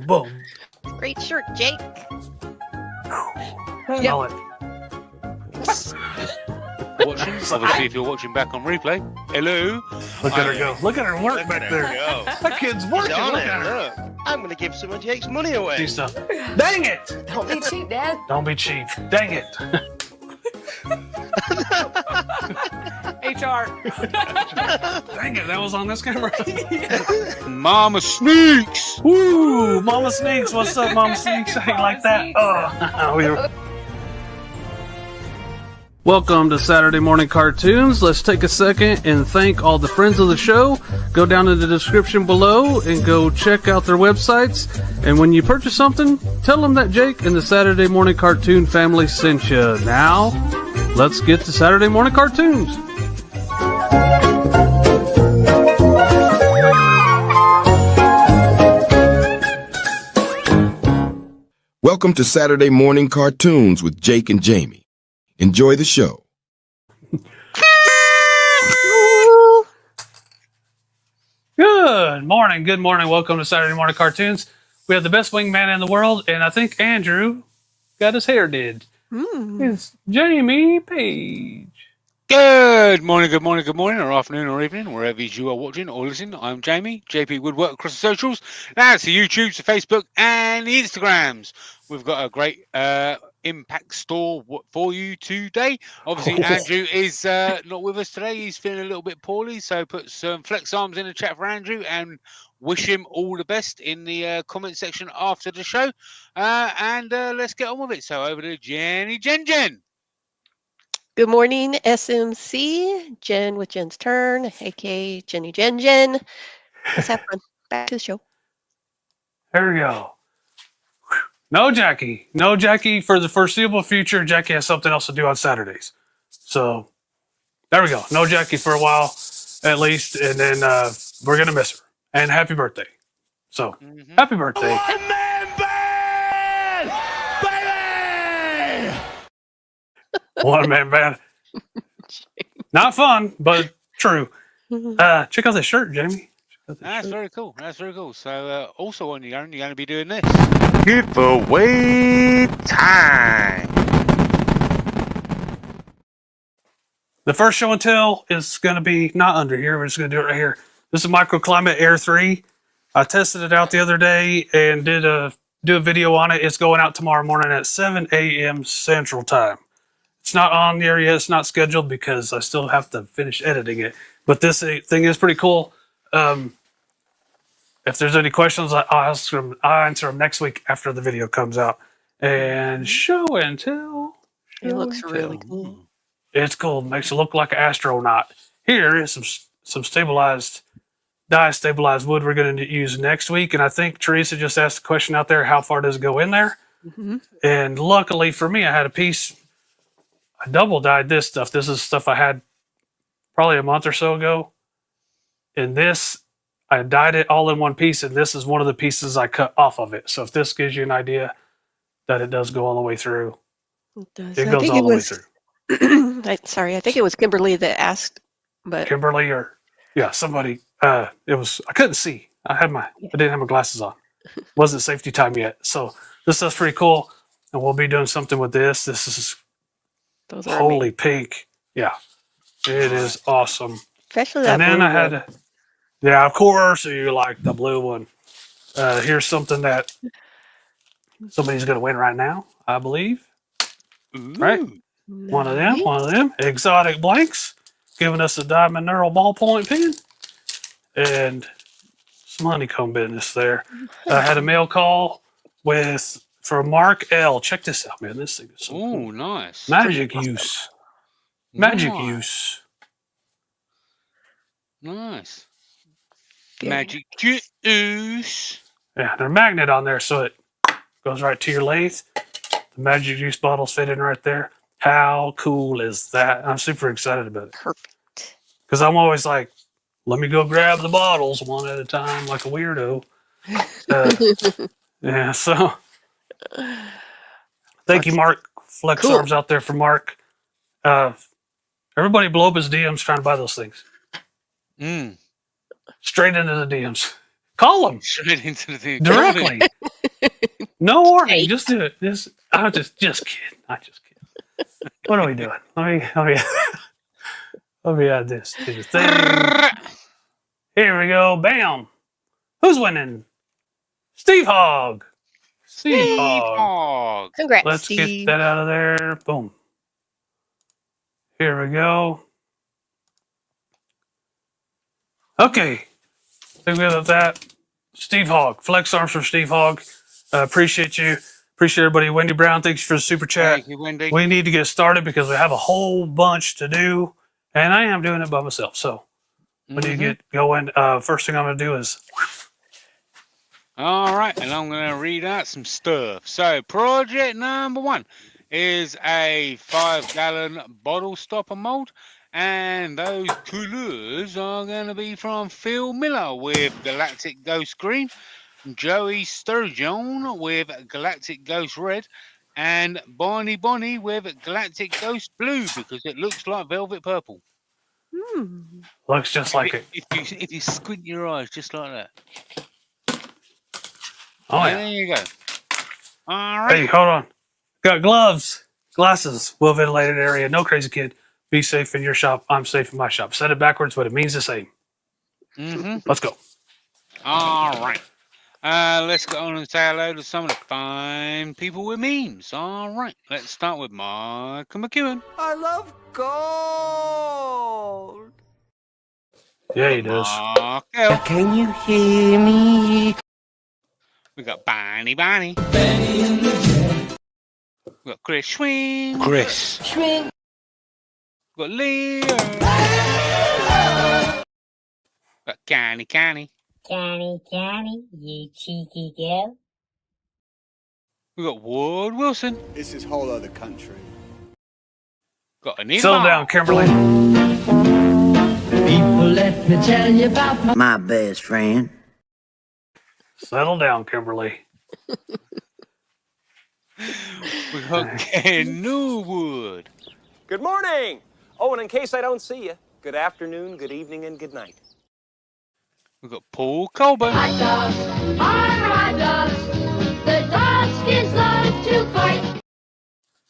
boom. Great shirt, Jake. Handle it. Watching, obviously, if you're watching back on replay, hello. Look at her go. Look at her work Look back at there. her go. That kid's working. He's on Look it, at her. look. I'm going to give some of Jake's money away. Do stuff. Dang it! Don't be cheap, Dad. Don't be cheap. Dang it. HR. Dang it, that was on this camera. Mama Sneaks. Woo! Mama Sneaks, what's up, Mama Sneaks? I ain't like that. Oh. Welcome to Saturday Morning Cartoons. Let's take a second and thank all the friends of the show. Go down in the description below and go check out their websites. And when you purchase something, tell them that Jake and the Saturday Morning Cartoon family sent you. Now, let's get to Saturday Morning Cartoons. Welcome to Saturday Morning Cartoons with Jake and Jamie. Enjoy the show. Good morning. Welcome to Saturday Morning Cartoons. We have the best wingman in the world, and I think Andrew got his hair did. It's Jamie Page. Good morning, or afternoon, or evening, wherever you are watching or listening. I'm Jamie, JP Woodwork across the socials. That's the YouTubes, the Facebook, and the Instagrams. We've got a great impact store for you today. Obviously, Andrew is not with us today. He's feeling a little bit poorly, so put some flex arms in the chat for Andrew and wish him all the best in the comment section after the show. And let's get on with it. So over to Jenny Jen. Good morning, SMC. Jen with Jen's Turn, aka Jenny Jen. Let's have fun. Back to the show. There we go. No Jackie. No Jackie for the foreseeable future. Jackie has something else to do on Saturdays. So, there we go. No Jackie for a while, at least. And then we're going to miss her. And happy birthday. So, happy birthday. One man band! Baby! One man band. Not fun, but true. Check out this shirt, Jamie. That's very cool. So, also on your own, you're going to be doing this. Giveaway time. The first show and tell is going to be not under here. We're just going to do it right here. This is Microclimate Air 3. I tested it out the other day and do a video on it. It's going out tomorrow morning at 7 a.m. Central Time. It's not on there yet. It's not scheduled because I still have to finish editing it. But this thing is pretty cool. If there's any questions, I'll answer them next week after the video comes out. And show and tell. It looks really cool. It's cool. Makes you look like an astronaut. Here is some dye-stabilized wood we're going to use next week. And I think Teresa just asked the question out there, how far does it go in there? And luckily for me, I had a piece. I double dyed this stuff. This is stuff I had probably a month or so ago. And this, I dyed it all in one piece, and this is one of the pieces I cut off of it. So if this gives you an idea that it does go all the way through, It does. it goes all the way through. Sorry, I think it was Kimberly that asked, but Kimberly somebody. I couldn't see. I didn't have my glasses on. Wasn't safety time yet. So this stuff's pretty cool, and we'll be doing something with this. This is those are holy pink. Yeah, it is awesome. especially that. And then blue I had one. yeah, of course, you like the blue one. Here's something that somebody's going to win right now, I believe. Right? One of them. Exotic Blanks, giving us a diamond knurl ballpoint pen. And some honeycomb business there. I had a mail call for Mark L. Check this out, man. This thing is so cool. Nice. Magic use. Nice. Good. Magic juice. Yeah, there's a magnet on there, so it goes right to your lathe. The magic juice bottles fit in right there. How cool is that? I'm super excited about it. Perfect. Because I'm always like, let me go grab the bottles one at a time like a weirdo. Yeah, so thank you, Mark. Flex arms out there for Mark. Everybody blow up his DMs trying to buy those things. Straight into the DMs. Call them Straight into the directly. No warning. Take. Just do it. I'm just kidding. I just kidding. What are we doing? Let me add this to the thing. Here we go. Bam. Who's winning? Steve Hogg. Steve Hogg. Hogg. Congrats, Let's Steve. get that out of there. Boom. Here we go. Okay. I think we got that. Steve Hogg. Flex arms from Steve Hogg. Appreciate you. Appreciate everybody. Wendy Brown, thanks for the super chat. Thank you, Wendy. We need to get started because we have a whole bunch to do, and I am doing it by myself. So we need to get going. First thing I'm going to do is. All right, and I'm going to read out some stuff. So, project number 1 is a 5-gallon bottle stopper mold, and those coolers are going to be from Phil Miller with Galactic Ghost Green, Joey Sturgeon with Galactic Ghost Red, and Bonnie with Galactic Ghost Blue because it looks like velvet purple. Looks just like it. If you squint your eyes just like that. Oh, yeah. There you go. All right. Hey, hold on. Got gloves, glasses, well ventilated area. No crazy kid. Be safe in your shop. I'm safe in my shop. Said it backwards, but it means the same. Let's go. All right. Let's go on and say hello to some of the fine people with memes. All right. Let's start with Michael McEwen. I love gold. Yeah, he does. Mark L. Can you hear me? We got Bonnie. We got Chris Schwing. Swing. We got Leo. We got Connie. Johnny, you cheeky girl. We got Ward Wilson. This is whole other country. Got Anita. Settle down, Kimberly. People, let me tell you about My best friend. Settle down, Kimberly. We got Ken Newwood. Good morning. Oh, and in case I don't see you, good afternoon, good evening, and good night. We got Paul Colburn. Hot dogs are hot dogs. The dogs deserve to fight.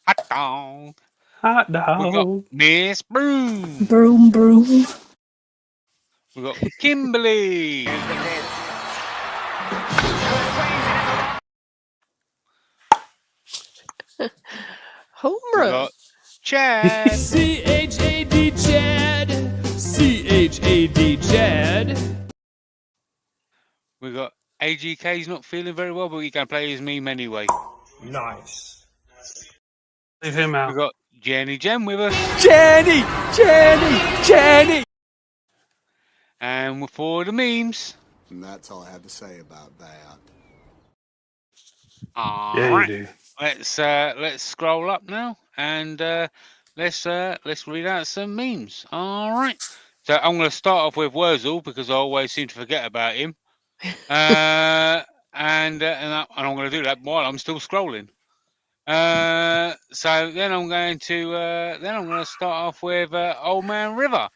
Hot dog. Hot We got dog. Miss Broom. broom broom. We got Kimberly. Home We run. got Chad. C-H-A-D Chad. C-H-A-D Chad. We got AGK's not feeling very well, but he can play his meme anyway. Nice. Leave him We out. got Jenny Jem with us. Jenny. And for the memes. And that's all I have to say about that. All Yeah, right. you do. Let's scroll up now and let's read out some memes. All right. So I'm going to start off with Wurzel because I always seem to forget about him. And I'm going to do that while I'm still scrolling. So then I'm going to start off with Old Man River.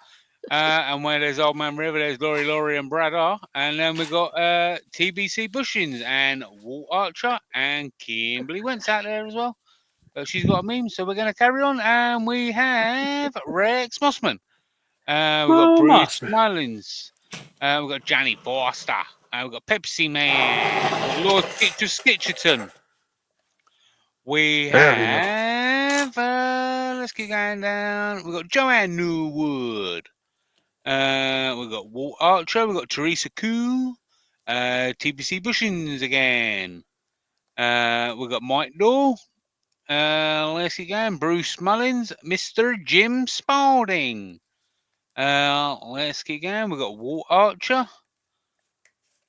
And where there's Old Man River, there's Laurie, and Brad R. And then we got TBC Bushins and Walt Archer and Kimberly Wentz out there as well. She's got a meme, so we're going to carry on. And we have Rex Mossman. We've got Bruce Mossman. Mullins. We've got Johnny Forster. We've got Pepsi Man. Lord Skitcherton. We There we have, let's keep going down. We've got Joanne Newwood. We've got Walt Archer. We've got Teresa Koo. TBC Bushins again. We've got Mike Daw. Let's keep going. Bruce Mullins. Mr. Jim Spalding. Let's keep going. We've got Walt Archer.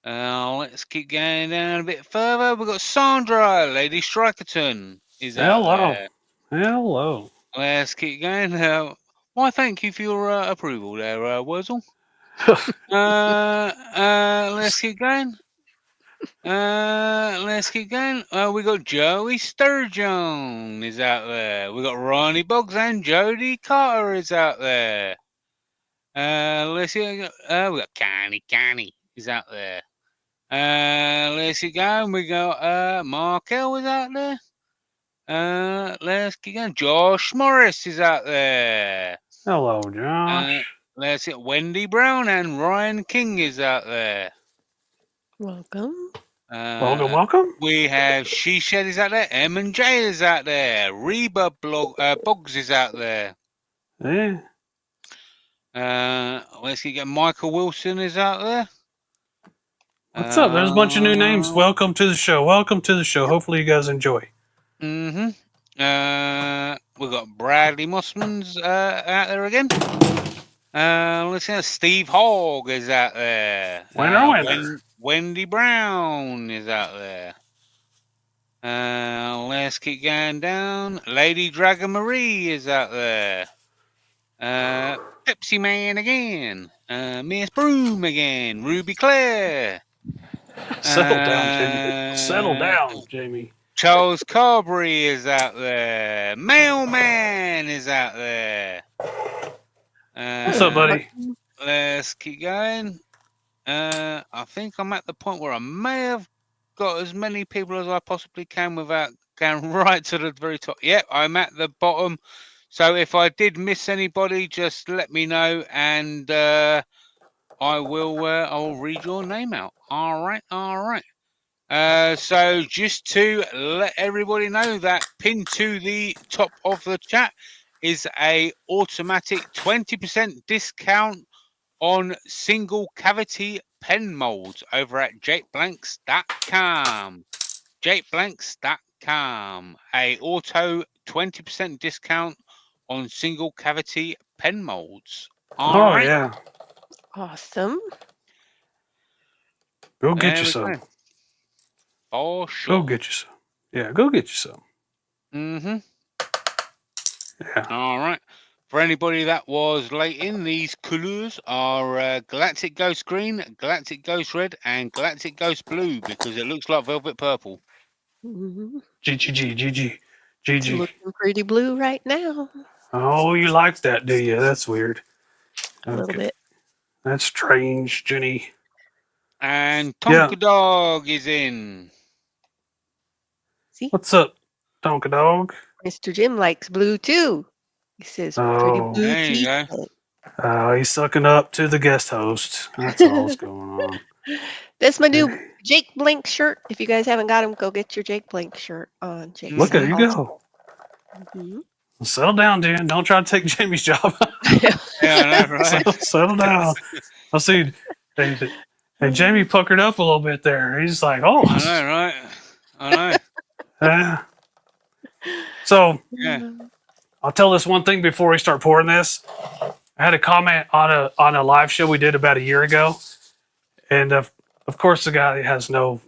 Let's keep going down a bit further. We've got Sandra, Lady Strikerton. Is out Hello. there. Hello. Let's keep going. Why, thank you for your approval there, Wurzel. Let's keep going. Let's keep going. We got Joey Sturgeon is out there. We got Ronnie Boggs and Jody Carter is out there. Let's see. We got Canny is out there. Let's keep going. We got Markel is out there. Let's keep going. Josh Morris is out there. Hello, Josh. Let's get Wendy Brown and Ryan King is out there. Welcome. Welcome. We have She Shed is out there. M and J is out there. Reba Boggs is out there. Yeah. Let's keep going. Michael Wilson is out there. What's up? There's a bunch of new names. Welcome to the show. Welcome to the show. Hopefully you guys enjoy. Mm-hmm. We've got Bradley Mossman's out there again. Let's see. Steve Hogg is out there. Winner. Wendy Brown is out there. Let's keep going down. Lady Dragon Marie is out there. Pepsi Man again. Miss Broom again. Ruby Claire. Settle down, Jamie. Settle down, Jamie. Charles Carberry is out there. Mailman is out there. What's up, buddy? Let's keep going. I think I'm at the point where I may have got as many people as I possibly can without going right to the very top. Yep, I'm at the bottom. So if I did miss anybody, just let me know, and I'll read your name out. All right. So just to let everybody know that pinned to the top of the chat is a automatic 20% discount on single cavity pen molds over at jakeblanks.com. jakeblanks.com. A auto 20% discount on single cavity pen molds. All right. Yeah. Awesome. Go get you some. For sure. Go get you some. Yeah, go get you some. Mm-hmm. Yeah. All right. For anybody that was late in, these colours are Galactic Ghost Green, Galactic Ghost Red, and Galactic Ghost Blue because it looks like Velvet Purple. Mm-hmm. GG. It's looking pretty blue right now. Oh, you like that, do you? That's weird. A little bit. That's strange, Jenny. And Tonka Dog is in. See? What's up, Tonka Dog? Mr. Jim likes blue too. He says pretty blue. There you go. He's sucking up to the guest host. That's all that's going on. That's my new Jake Blank shirt. If you guys haven't got him, go get your Jake Blank shirt on. Jake Look at you go. Mm-hmm. Settle down, Dan. Don't try to take Jamie's job. Yeah, I know, right? Settle down. I see. Hey, Jamie puckered up a little bit there. He's like, oh. I know, right? I know. Yeah. So, yeah. I'll tell this one thing before we start pouring this. I had a comment on a live show we did about a year ago, and of course the guy has no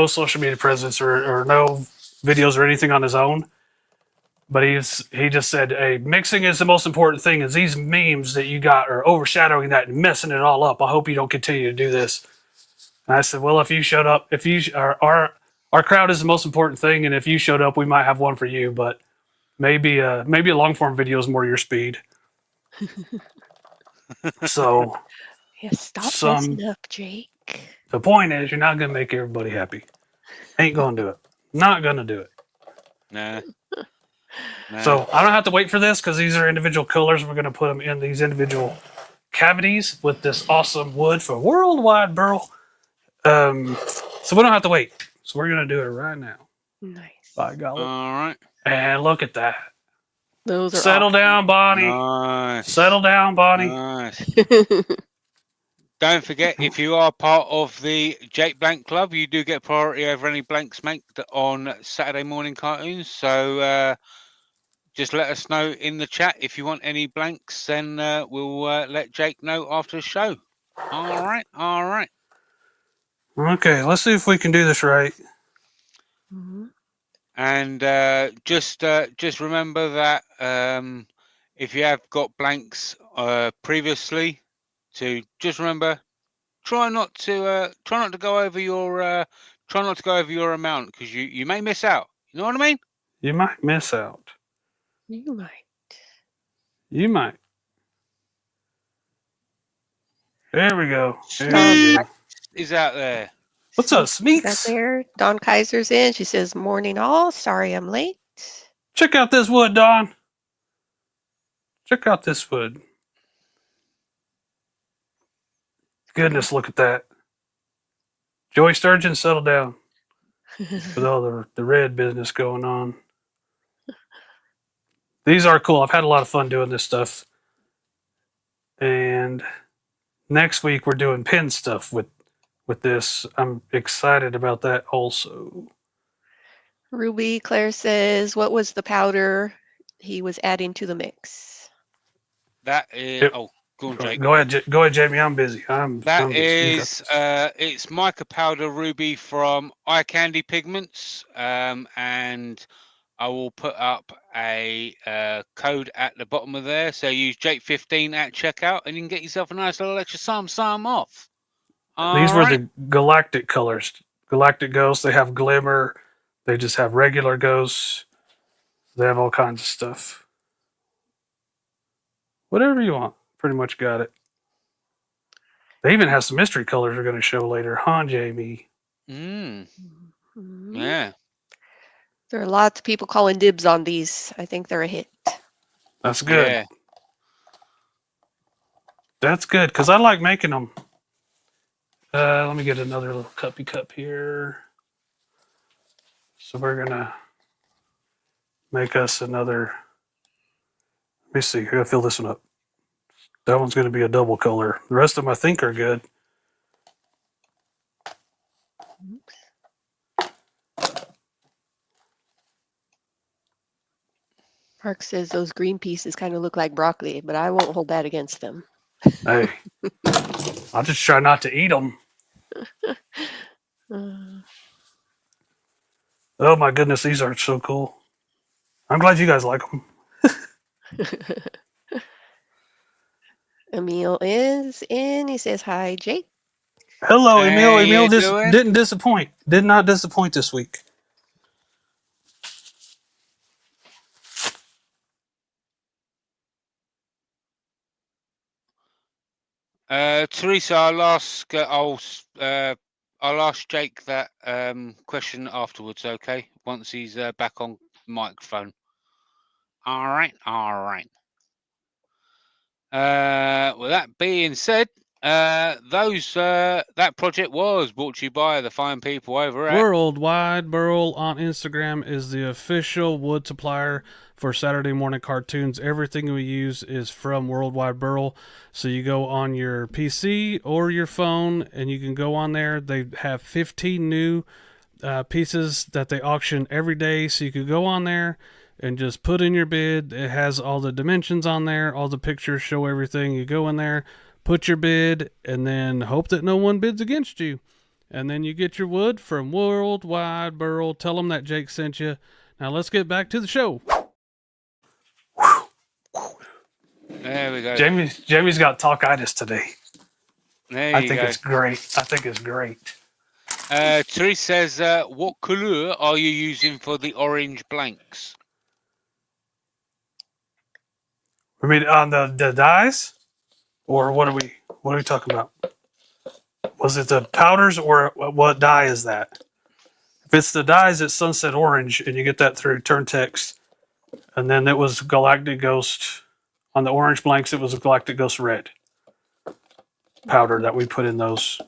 social media presence or no videos or anything on his own. But he just said, "Hey, mixing is the most important thing. Is these memes that you got are overshadowing that and messing it all up. I hope you don't continue to do this." And I said, "Well, if you showed up, if you our crowd is the most important thing, and if you showed up, we might have one for you. But maybe a long form video is more your speed." So, yeah, stop messing up, Jake. The point is, you're not gonna make everybody happy. Ain't gonna do it. Not gonna do it. Nah. So I don't have to wait for this because these are individual colors. We're going to put them in these individual cavities with this awesome wood for worldwide burl. So we don't have to wait. So we're going to do it right now. Nice. By golly. All right. And look at that. Those are Settle down, Bonnie. Nice. Settle down, Bonnie. Nice. Don't forget, if you are part of the Jake Blank Club, you do get priority over any blanks made on Saturday morning cartoons. So just let us know in the chat if you want any blanks, then we'll let Jake know after the show. All right. Okay, let's see if we can do this right. Mm-hmm. And just remember that if you have got blanks previously, to just remember, try not to go over your amount because you may miss out. You know what I mean? You might miss out. You might. You might. There we go. There we go. is out there? What's up, Smeeks out Smeeks? there. Dawn Kaiser's in. She says, "Morning all. Sorry I'm late." Check out this wood, Don. Check out this wood. Goodness, look at that. Joey Sturgeon, settle down with all the red business going on. These are cool. I've had a lot of fun doing this stuff. And next week we're doing pin stuff with this. I'm excited about that also. Ruby Claire says, "What was the powder he was adding to the mix?" That is. Yep. Oh, go on, Jake. Go ahead, Jamie. I'm busy. I'm That busy. is. It's mica powder ruby from Eye Candy Pigments, and I will put up a code at the bottom of there. So use Jake15 at checkout, and you can get yourself a nice little extra some off. These were the galactic colors. Galactic Ghosts. They have glimmer. They just have regular ghosts. They have all kinds of stuff. Whatever you want. Pretty much got it. They even have some mystery colors we're going to show later, huh, Jamie? Yeah. There are lots of people calling dibs on these. I think they're a hit. That's good. Yeah. That's good, because I like making them. Let me get another little cup here. So we're going to make us another. Let me see. I got to fill this one up. That one's going to be a double color. The rest of them I think are good. Mark says those green pieces kind of look like broccoli, but I won't hold that against them. Hey, I'll just try not to eat them. Oh my goodness, these are so cool. I'm glad you guys like them. Emil is in. He says, "Hi, Jake." Hello, Emil. Hey, Emil doing? didn't disappoint. Did not disappoint this week. Teresa, I'll ask Jake that question afterwards, okay? Once he's back on microphone. All right. With that being said, that project was brought to you by the fine people over at Worldwide Burl on Instagram is the official wood supplier for Saturday morning cartoons. Everything we use is from Worldwide Burl. So you go on your PC or your phone and you can go on there. They have 15 new pieces that they auction every day. So you could go on there and just put in your bid. It has all the dimensions on there. All the pictures show everything. You go in there, put your bid, and then hope that no one bids against you. And then you get your wood from Worldwide Burl. Tell them that Jake sent you. Now let's get back to the show. There we go. Jamie's got talkitis today. There you go. It's great. I think it's great. Therese says, what color are you using for the orange blanks? I mean, on the dyes, or what are we talking about? Was it the powders, or what dye is that? If it's the dyes, it's Sunset Orange, and you get that through Turntex. And then it was Galactic Ghost. On the orange blanks, it was a Galactic Ghost Red powder that we put in those.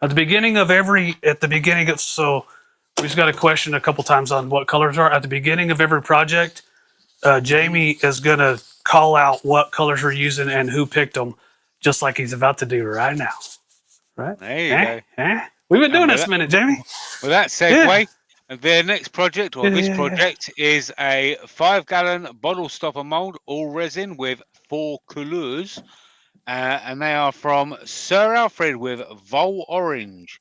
So we just got a question a couple times on what colors are. At the beginning of every project, Jamie is going to call out what colors we're using and who picked them, just like he's about to do right now. Right? There you go. We've been doing this a minute, Jamie. With that segue, the next project, this project, is a 5-gallon bottle stopper mold, all resin with 4 colors. And they are from Sir Alfred with Vol Orange,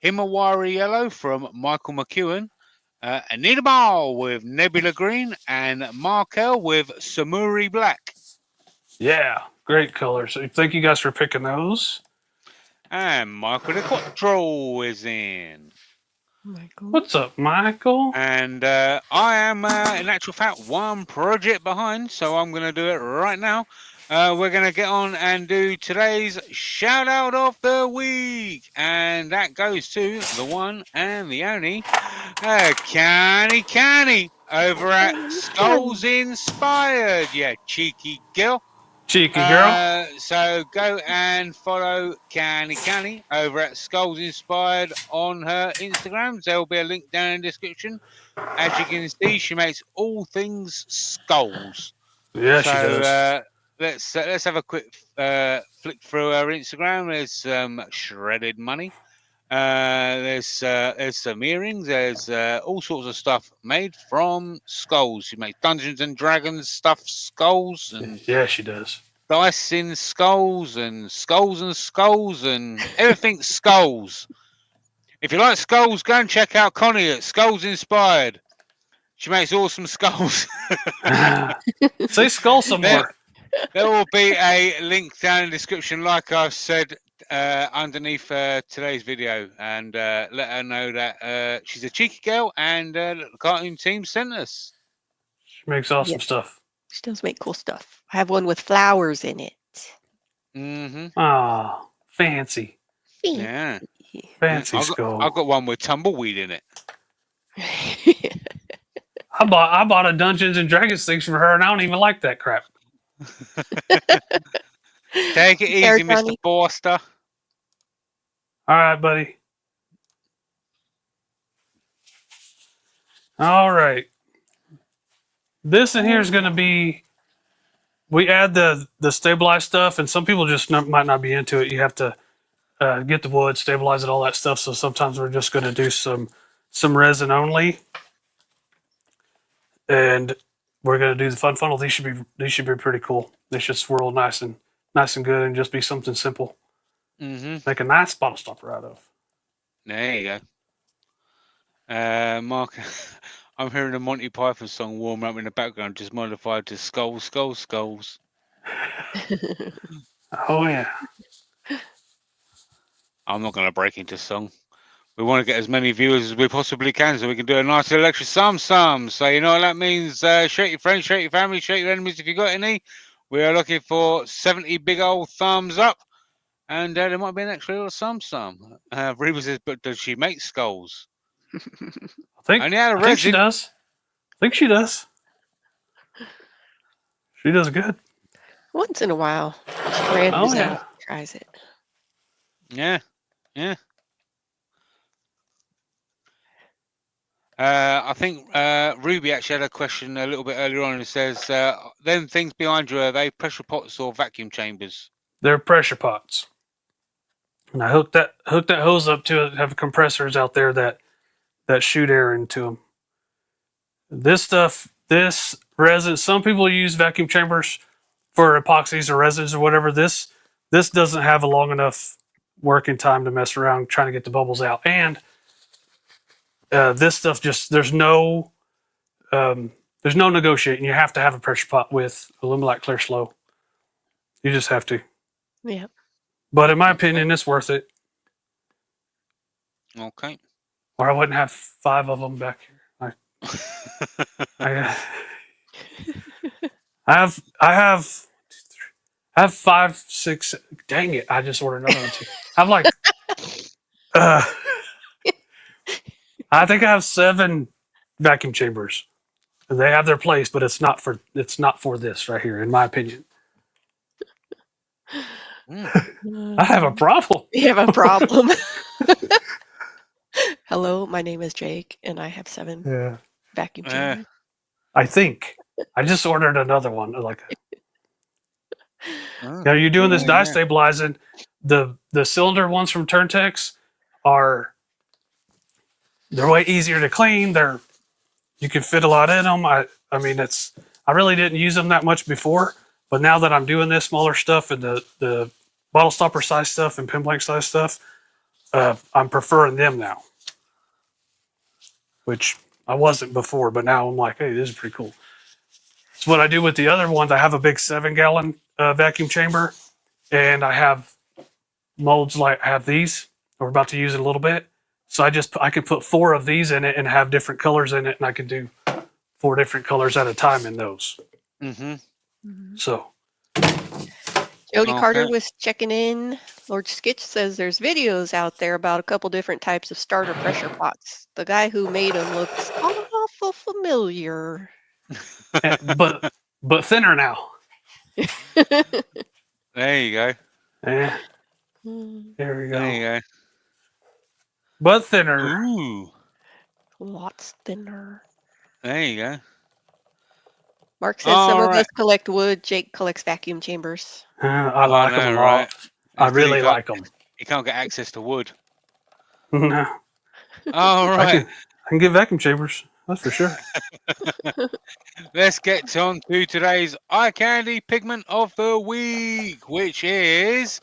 Himawari Yellow from Michael McEwen, Anita Mall with Nebula Green, and Markel with Samuri Black. Yeah, great colors. So thank you guys for picking those. And Michael De Quattro is in. Michael. What's up, Michael? And I am, in actual fact, one project behind, so I'm going to do it right now. we're going to get on and do today's shout out of the week. And that goes to the one and the only Canny over at Skulls Inspired. Yeah, cheeky girl. Cheeky girl. So go and follow Canny over at Skulls Inspired on her Instagrams. There will be a link down in the description. As you can see, she makes all things skulls. Yeah, she does. Let's have a quick flick through her Instagram. There's some shredded money. There's some earrings. There's all sorts of stuff made from skulls. She makes Dungeons and Dragons stuffed skulls, and yeah, she does. Dice in skulls and skulls and everything skulls. If you like skulls, go and check out Connie at Skulls Inspired. She makes awesome skulls. Say skull some more. There will be a link down in the description, like I said, underneath today's video, and let her know that she's a cheeky girl and the cartoon team sent us. She makes awesome stuff. She does make cool stuff. I have one with flowers in it. Mm-hmm. Oh, fancy. Yeah. Fancy skull. I've got one with tumbleweed in it. I bought a Dungeons and Dragons thing for her, and I don't even like that crap. Take it easy, Mr. Forster. All right, buddy. All right. This in here is going to be. We add the stabilized stuff, and some people just might not be into it. You have to get the wood, stabilize it, all that stuff. So sometimes we're just going to do some resin only, and we're going to do the fun funnel. These should be pretty cool. They should swirl nice and good, and just be something simple. Mm-hmm. Make a nice bottle stopper out of. There you go. Mark, I'm hearing the Monty Python song warm up in the background, just modified to skulls, skulls, skulls. Oh yeah. I'm not going to break into song. We want to get as many viewers as we possibly can, so we can do a nice little extra sum. So you know what that means. Share your friends, share your family, share your enemies if you got any. We are looking for 70 big old thumbs up. And there might be an extra little sum. Reba says, but does she make skulls? I think she does. I think she does. She does good. Once in a while, she branches out, tries it. Yeah, yeah. I think Ruby actually had a question a little bit earlier on. It says, them things behind you, are they pressure pots or vacuum chambers? They're pressure pots. And I hooked that hose up to it. Have compressors out there that shoot air into them. This resin. Some people use vacuum chambers for epoxies or resins or whatever. This doesn't have a long enough working time to mess around trying to get the bubbles out. And this stuff there's no negotiating. You have to have a pressure pot with ALUMILITE Clear Slow. You just have to. Yeah. But in my opinion, it's worth it. Okay. Or I wouldn't have 5 of them back here. I have 5, 6. Dang it! I just ordered another one too. I'm like, I think I have 7 vacuum chambers. They have their place, but it's not for this right here, in my opinion. I have a problem. You have a problem. Hello, my name is Jake, and I have 7 vacuum chambers. I think I just ordered another one. Like, now you're doing this dye stabilizing. The cylinder ones from Turntex they're way easier to clean. You can fit a lot in them. I mean, I really didn't use them that much before, but now that I'm doing this smaller stuff and the bottle stopper size stuff and pin blank size stuff, I'm preferring them now, which I wasn't before, but now I'm like, hey, this is pretty cool. It's what I do with the other ones. I have a big 7-gallon vacuum chamber, and I have molds like I have these. We're about to use it a little bit. So I could put 4 of these in it and have different colors in it, and I could do 4 different colors at a time in those. Mm-hmm. So Jody Carter Okay. was checking in. Lord Skitch says there's videos out there about a couple different types of starter pressure pots. The guy who made them looks awful familiar. but thinner now. There you go. Yeah, Hmm, there we There you go. go. But thinner. Ooh. Lots thinner. There you go. Mark says some of Alright. us collect wood. Jake collects vacuum chambers. I like them a know, lot. right? I Until really like them. You can't get access to wood. No, All I right. can get vacuum chambers. That's for sure. Let's get on to today's eye candy pigment of the week, which is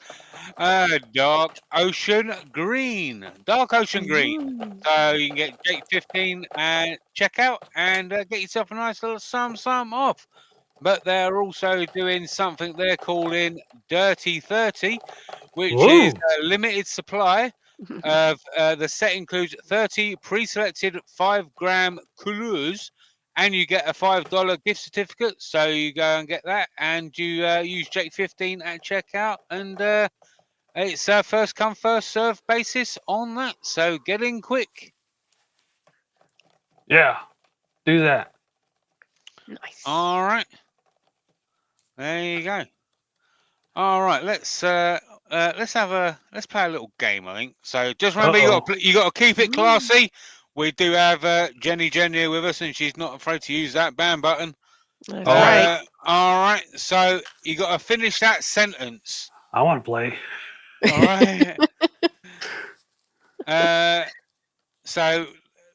dark ocean green. Dark ocean green. So you can get Jake 15 and check out and get yourself a nice little sum off. But they're also doing something they're calling Dirty 30, which is a limited supply of the set includes 30 pre-selected 5-gram couleurs, and you get a $5 gift certificate. So you go and get that, and you use Jake 15 at checkout, and it's a first come first serve basis on that. So get in quick. Yeah, do that. Nice. All right, there you go. All right, let's play a little game, I think. So just remember, you got to keep it classy. We do have Jenny here with us, and she's not afraid to use that ban button. That's right. All right, so you got to finish that sentence. I want to play. All right. So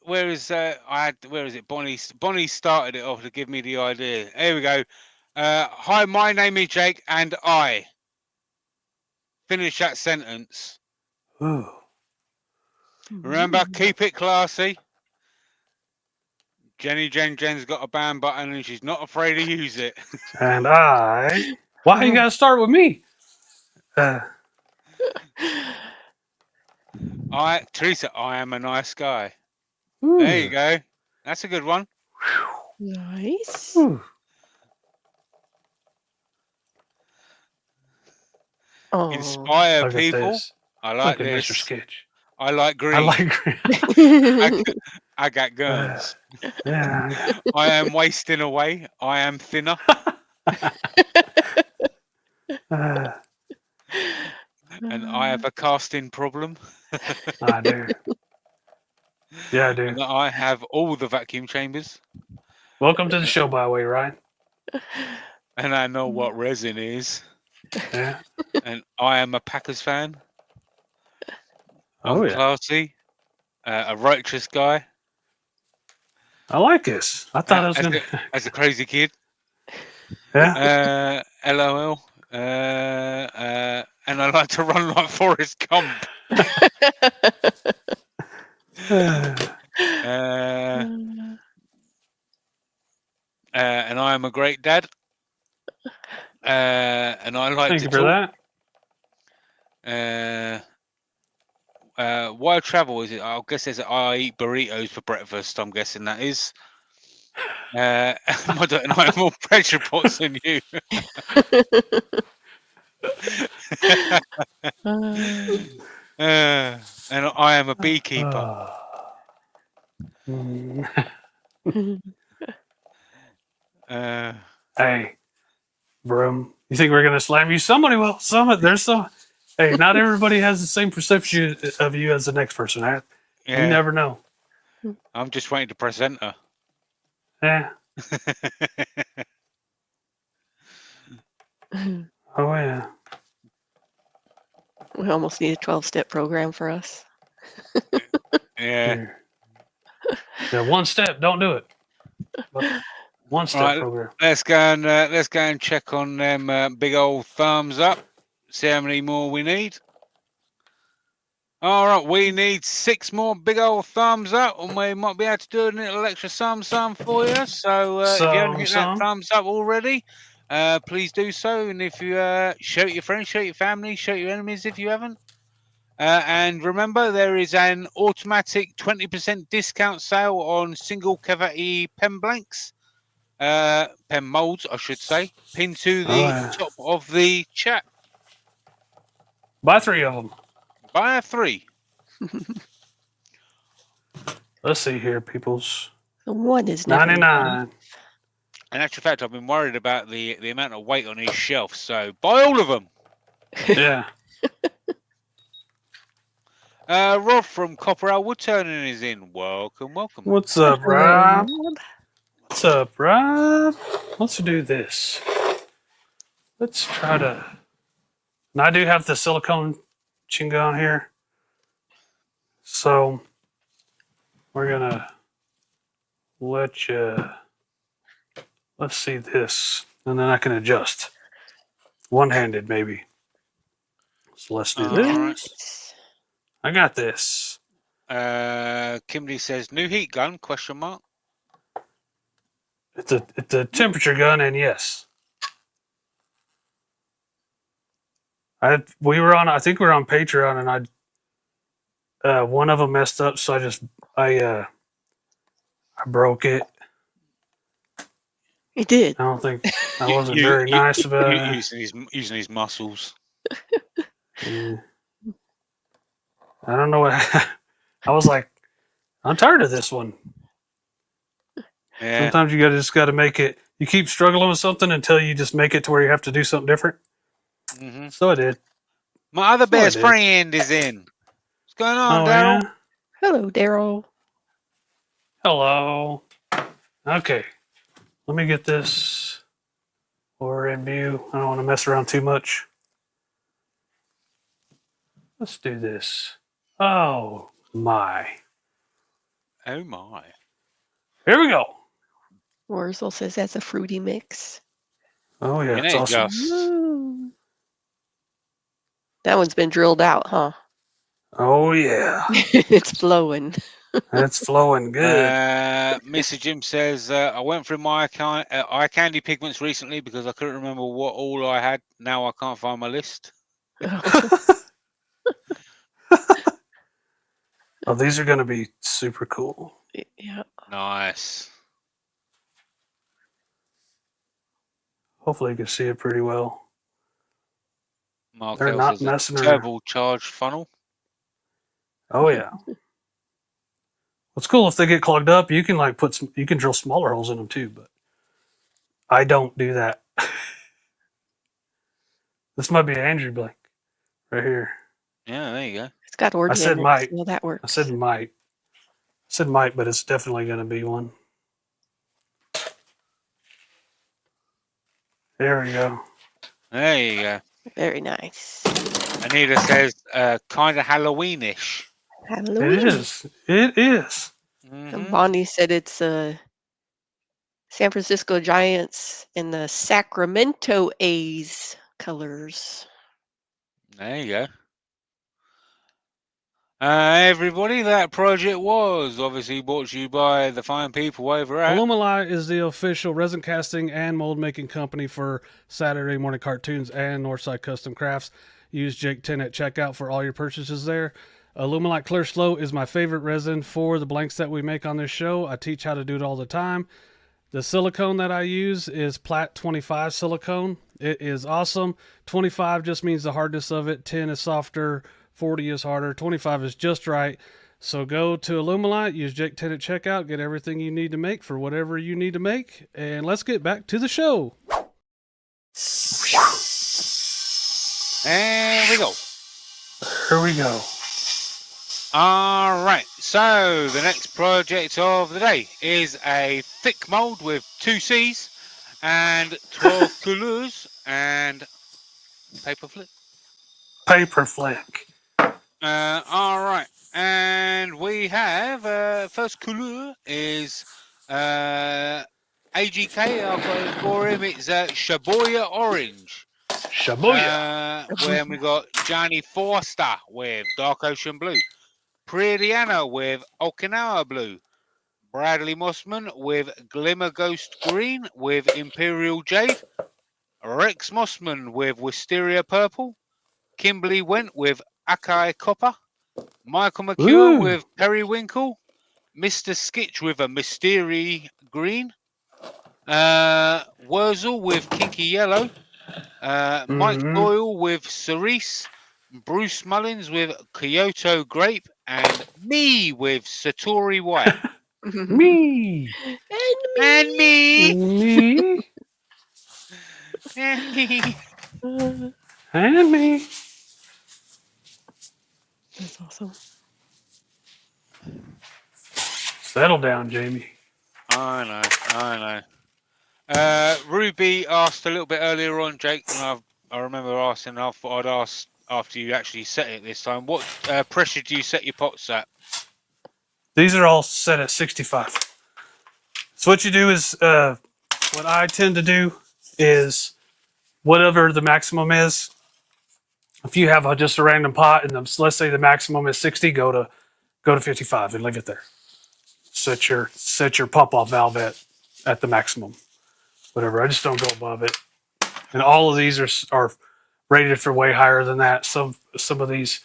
where is it? Bonnie started it off to give me the idea. Here we go. Hi, my name is Jake, and I. Finish that sentence. Ooh. Remember, keep it classy. Jen's got a ban button, and she's not afraid to use it. And I. Why you gotta start with me? Teresa, I am a nice guy. Ooh. There you go. That's a good one. Nice. Ooh. Oh. Inspire Look at people. this. I like Look at this. Mr. Sketch. I like green. I like green. I got guns. Yeah. I am wasting away. I am thinner. And I have a casting problem. I do. Yeah, I do. And I have all the vacuum chambers. Welcome to the show, by the way, Ryan. And I know what resin is. Yeah. And I am a Packers fan. Oh, I'm yeah. classy. A righteous guy. I like this. I thought I was going to. As a crazy kid. Yeah. LOL. And I like to run like Forrest Gump. And I am a great dad. And I like Thank to you for that. Why travel is it? I guess I eat burritos for breakfast. I'm guessing that is. I don't know. I have more pressure pots than you. And I am a beekeeper. Hey, Broom, you think we're gonna slam you? Somebody will. There's some. Hey, not everybody has the same perception of you as the next person. You never know. I'm just waiting to press enter. Yeah. Oh yeah. We almost need a 12-step program for us. Yeah. Yeah. One step. Don't do it. But one step Right, program. let's go and check on them big old thumbs up. See how many more we need. All right, we need 6 more big old thumbs up, and we might be able to do a little extra sum for you. So if you haven't hit that thumbs up already, please do so. And if you show it your friends, show it your family, show it your enemies if you haven't. And remember, there is an automatic 20% discount sale on single cavity pen blanks, pen molds, I should say, pinned to the top of the chat. Buy 3 of them. Buy 3. Let's see here, peoples. The one is never 99. In actual fact, I've been worried about the amount of weight on his shelf, so buy all of them. Yeah. Rob from Copperell Woodturning is in. Welcome, welcome. What's up, Rob? What's up, Rob? Let's do this. Let's try to. And I do have the silicone chingon here. So we're going to let you. Let's see this. And then I can adjust. One-handed, maybe. So let's do this. Right. I got this. Kimberly says, new heat gun, question mark. It's a temperature gun, and yes. I think we were on Patreon, and one of them messed up, so I broke it. He did. I don't think I wasn't very nice about it. Using his muscles. Yeah. I don't know what I was like. I'm tired of this one. Yeah. Sometimes you just got to make it. You keep struggling with something until you just make it to where you have to do something different. Mm-hmm. So I did. My other best friend is in. What's going on, Daryl? Yeah? Hello, Daryl. Hello. Okay. Let me get this over in view. I don't want to mess around too much. Let's do this. Oh my. Oh my. Here we go. Wurzel says that's a fruity mix. Oh yeah, it's awesome. That one's been drilled out, huh? Oh yeah. It's flowing. That's flowing good. Mr. Jim says, I went through my eye candy pigments recently because I couldn't remember what all I had. Now I can't find my list. Oh, these are going to be super cool. Yeah. Nice. Hopefully you can see it pretty well. Mark They're not messing around. Turbo charge funnel. Oh yeah. What's cool if they get clogged up, you can you can drill smaller holes in them too, but I don't do that. This might be Andrew Blake right here. Yeah, there you go. It's got organics. I said might. Well, that works. I said might. I said might, but it's definitely going to be one. There we go. There you go. Very nice. Anita says, kind of Halloweenish. Halloween. It is. It is. And Bonnie said it's San Francisco Giants in the Sacramento A's colors. There you go. Everybody, that project was obviously brought to you by the fine people over at ALUMILITE is the official resin casting and mold making company for Saturday Morning Cartoons and Northside Custom Crafts. Use Jake 10 at checkout for all your purchases there. ALUMILITE Clear Slow is my favorite resin for the blanks that we make on this show. I teach how to do it all the time. The silicone that I use is Plat 25 silicone. It is awesome. 25 just means the hardness of it. 10 is softer. 40 is harder. 25 is just right. So go to ALUMILITE, use Jake 10 at checkout, get everything you need to make for whatever you need to make. And let's get back to the show. And we go. Here we go. All right. So the next project of the day is a thick mold with 2 C's and 12 couleurs and paper flip. Paper flick. All right. And we have first couleur is AGK. I've got it for him. It's Shaboya Orange. Shaboya. When we got Johnny Forster with Dark Ocean Blue. Prediana with Okinawa Blue. Bradley Mossman with Glimmer Ghost Green with Imperial Jade. Rex Mossman with Wisteria Purple. Kimberly Went with Akai Copper. Michael McEwen with Periwinkle. Mr. Skitch with a Mystery Green. Wurzel with Kinky Yellow. Mike Doyle with Cerise. Bruce Mullins with Kyoto Grape, and me with Satori White. Me. And me. Me. And me. And me. That's awesome. Settle down, Jamie. I know. Ruby asked a little bit earlier on, Jake, and I remember asking. I thought I'd ask after you actually set it this time. What pressure do you set your pots at? These are all set at 65. So what you do is, what I tend to do is whatever the maximum is. If you have just a random pot and let's say the maximum is 60, go to 55 and leave it there. Set your pump off valve at the maximum. Whatever. I just don't go above it. And all of these are rated for way higher than that. Some of these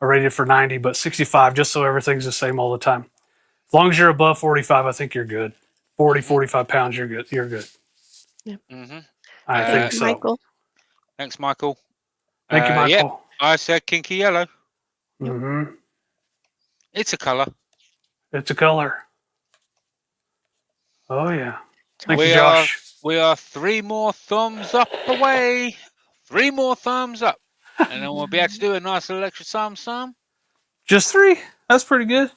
are rated for 90, but 65 just so everything's the same all the time. As long as you're above 45, I think you're good. 40, 45 pounds, you're good. You're good. Yep. I think so. Michael. Thanks, Michael. Thank you, Michael. Yep, I said kinky yellow. Mm-hmm. It's a colour. It's a color. Oh, yeah. Thank you, Josh. We are 3 more thumbs up away. 3 more thumbs up. And then we'll be able to do a nice little extra sum. Just 3? That's pretty good.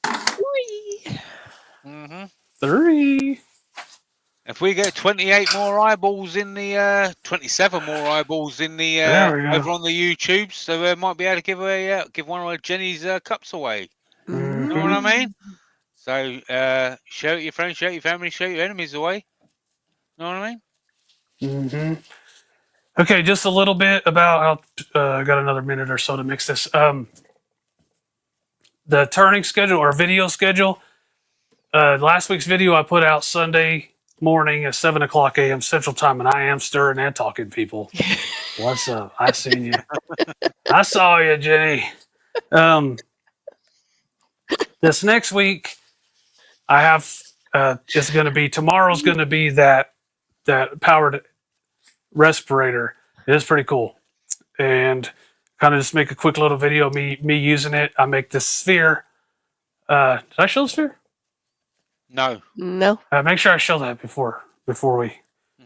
3. 3. If we get 28 more eyeballs in the 27 more eyeballs in the over on the YouTube, so we might be able to give one of Jenny's cups away. You know what I mean? So share it your friends, share it your family, share your enemies away. You know what I mean? Okay, just a little bit about how I got another minute or so to mix this. The turning schedule or video schedule. Last week's video I put out Sunday morning at 7 o'clock a.m. Central Time, and I am stirring and talking, people. What's up? I seen you. I saw you, Jenny. This next week, I have it's going to be tomorrow's going to be that powered respirator. It is pretty cool, and kind of just make a quick little video of me using it. I make this sphere. Did I show the sphere? No. Make sure I show that before we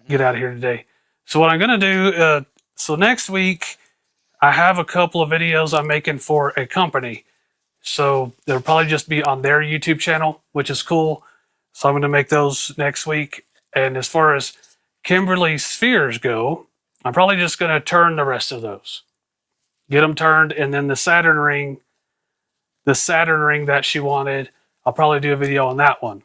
get out of here today. So what I'm going to do, so next week, I have a couple of videos I'm making for a company. So they'll probably just be on their YouTube channel, which is cool. So I'm going to make those next week. And as far as Kimberly's spheres go, I'm probably just going to turn the rest of those. Get them turned, and then the Saturn ring that she wanted, I'll probably do a video on that one.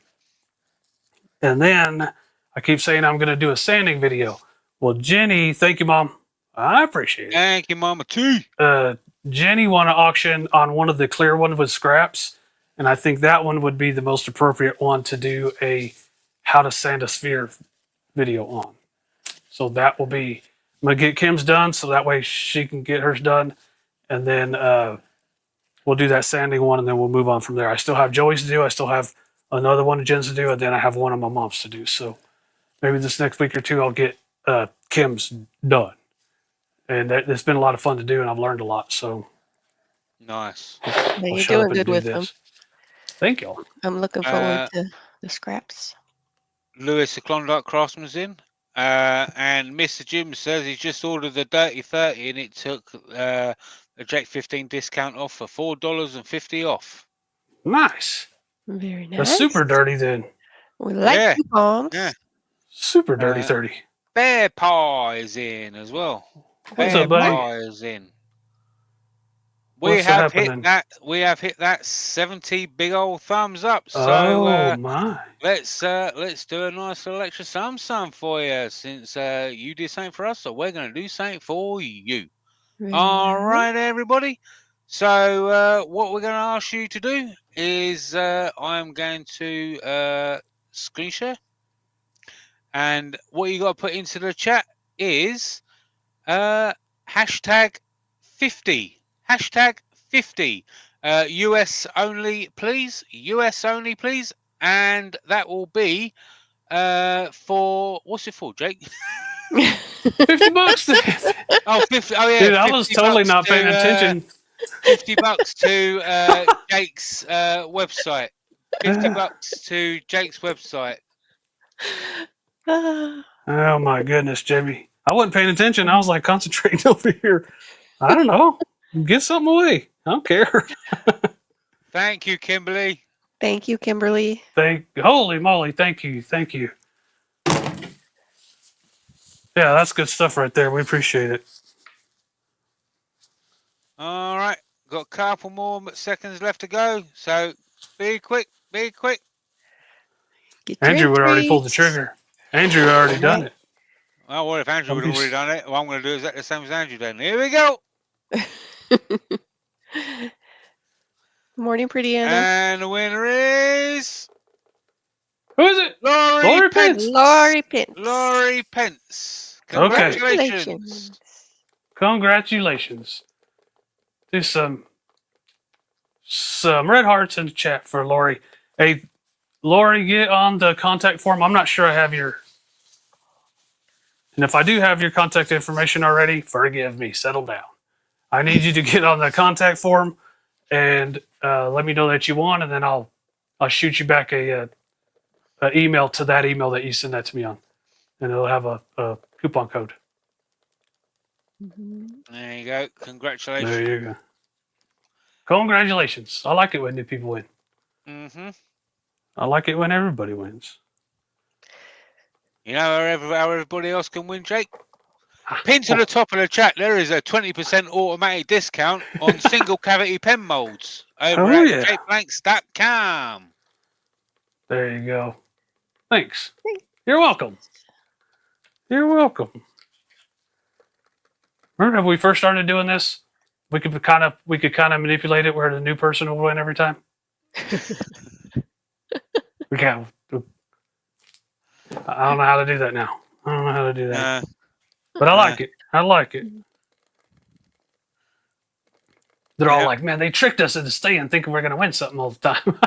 And then I keep saying I'm going to do a sanding video. Well, Jenny, thank you, Mom. I appreciate it. Thank you, Mama T. Jenny won an auction on one of the clear ones with scraps, and I think that one would be the most appropriate one to do a how to sand a sphere video on. So that will be, I'm going to get Kim's done so that way she can get hers done, and then we'll do that sanding one, and then we'll move on from there. I still have Joey's to do. I still have another one of Jen's to do, and then I have one of my mom's to do. So maybe this next week or two, I'll get Kim's done. And it's been a lot of fun to do, and I've learned a lot. So nice. You're doing good with them. Thank you. I'm looking forward to the scraps. Lewis, the Klondike Craftsman's in. And Mr. Jim says he's just ordered the Dirty 30, and it took a Jack 15 discount off for $4.50 off. Nice. Very nice. That's super dirty then. We like coupons. Yeah. Super dirty 30. Bear Paw is in as well. What's up, buddy? Paw is in. What's We have hit that 70 big old thumbs up. So my. Let's do a nice little extra sum for you, since you did something for us, so we're going to do something for you. All right, everybody. So what we're going to ask you to do is I'm going to screen share, and what you got to put into the chat is hashtag 50. Hashtag 50. US only, please. US only, please. And that will be for, what's it for, Jake? $50. Oh, 50. Oh, yeah. Dude, I was totally $50 not paying to, attention. $50 to Jake's website. $50 to Jake's website. Oh my goodness, Jamie. I wasn't paying attention. I was like concentrating over here. I don't know. Get something away. I don't care. Thank you, Kimberly. Thank you, Kimberly. Holy moly, thank you. Thank you. Yeah, that's good stuff right there. We appreciate it. All right. Got a couple more seconds left to go. So be quick. Be quick. Get your Andrew would already pulled the entries. trigger. Andrew had already done it. Well, what if Andrew would have Don't be already done it? Well, I'm going to do exactly the same as Andrew done. Here we go. Morning, pretty Anna. And the winner is Who is it? Laurie Pence. Laurie Pence. Laurie Pence. Okay. Congratulations. Congratulations. Do some red hearts in the chat for Lori. Hey, Lori, get on the contact form. I'm not sure I have your. And if I do have your contact information already, forgive me. Settle down. I need you to get on the contact form and let me know that you won, and then I'll shoot you back a email to that email that you send that to me on, and it'll have a coupon code. There you go. Congratulations. There you go. Congratulations. I like it when new people win. Mm-hmm. I like it when everybody wins. You know how everybody else can win, Jake? Pin to the top of the chat, there is a 20% automatic discount on single cavity pen molds over at jakeblanks.com. There you go. Thanks. You're welcome. You're welcome. Remember when we first started doing this? We could kind of manipulate it where the new person will win every time. We can't. I don't know how to do that now. I don't know how to do that. But I like it. I like it. They're all like, man, they tricked us into staying thinking we're going to win something all the time.